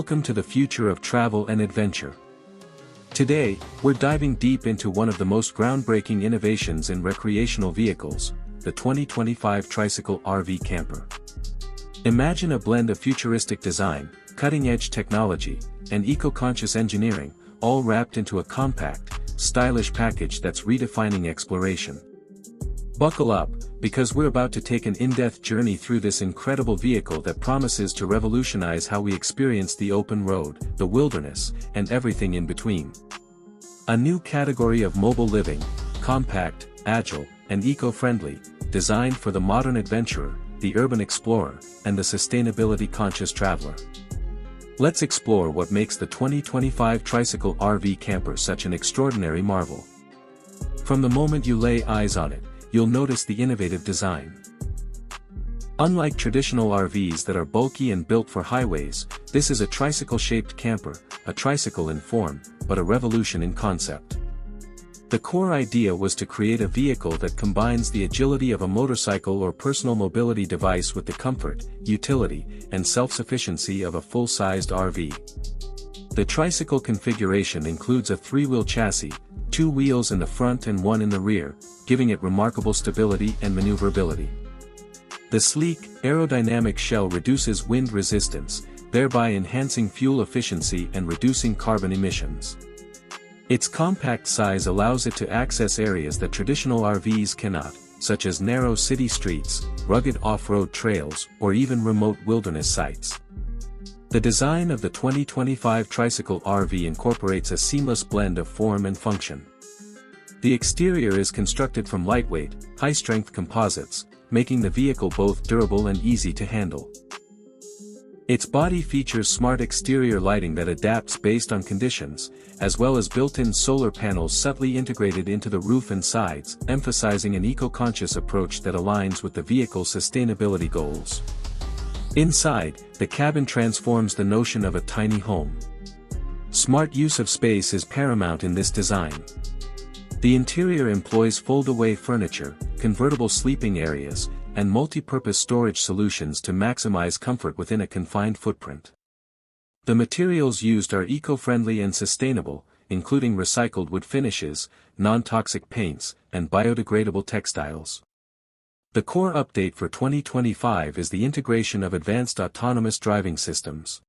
Welcome to the future of travel and adventure. Today, we're diving deep into one of the most groundbreaking innovations in recreational vehicles, the 2025 Tricycle RV Camper. Imagine a blend of futuristic design, cutting-edge technology, and eco-conscious engineering, all wrapped into a compact, stylish package that's redefining exploration. Buckle up, because we're about to take an in-depth journey through this incredible vehicle that promises to revolutionize how we experience the open road, the wilderness, and everything in between. A new category of mobile living, compact, agile, and eco-friendly, designed for the modern adventurer, the urban explorer, and the sustainability-conscious traveler. Let's explore what makes the 2025 Tricycle RV Camper such an extraordinary marvel. From the moment you lay eyes on it, you'll notice the innovative design. Unlike traditional RVs that are bulky and built for highways, this is a tricycle-shaped camper, a tricycle in form, but a revolution in concept. The core idea was to create a vehicle that combines the agility of a motorcycle or personal mobility device with the comfort, utility, and self-sufficiency of a full-sized RV. The tricycle configuration includes a 3-wheel chassis, 2 wheels in the front and 1 in the rear, giving it remarkable stability and maneuverability. The sleek, aerodynamic shell reduces wind resistance, thereby enhancing fuel efficiency and reducing carbon emissions. Its compact size allows it to access areas that traditional RVs cannot, such as narrow city streets, rugged off-road trails, or even remote wilderness sites. The design of the 2025 Tricycle RV incorporates a seamless blend of form and function. The exterior is constructed from lightweight, high-strength composites, making the vehicle both durable and easy to handle. Its body features smart exterior lighting that adapts based on conditions, as well as built-in solar panels subtly integrated into the roof and sides, emphasizing an eco-conscious approach that aligns with the vehicle's sustainability goals. Inside, the cabin transforms the notion of a tiny home. Smart use of space is paramount in this design. The interior employs fold-away furniture, convertible sleeping areas, and multi-purpose storage solutions to maximize comfort within a confined footprint. The materials used are eco-friendly and sustainable, including recycled wood finishes, non-toxic paints, and biodegradable textiles. The core update for 2025 is the integration of advanced autonomous driving systems.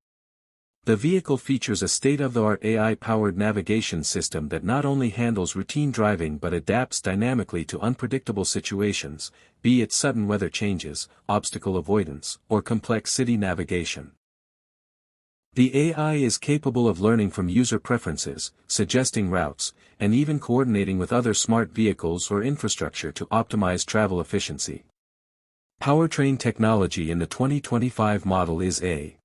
The vehicle features a state-of-the-art AI-powered navigation system that not only handles routine driving but adapts dynamically to unpredictable situations, be it sudden weather changes, obstacle avoidance, or complex city navigation. The AI is capable of learning from user preferences, suggesting routes, and even coordinating with other smart vehicles or infrastructure to optimize travel efficiency. Powertrain technology in the 2025 model is a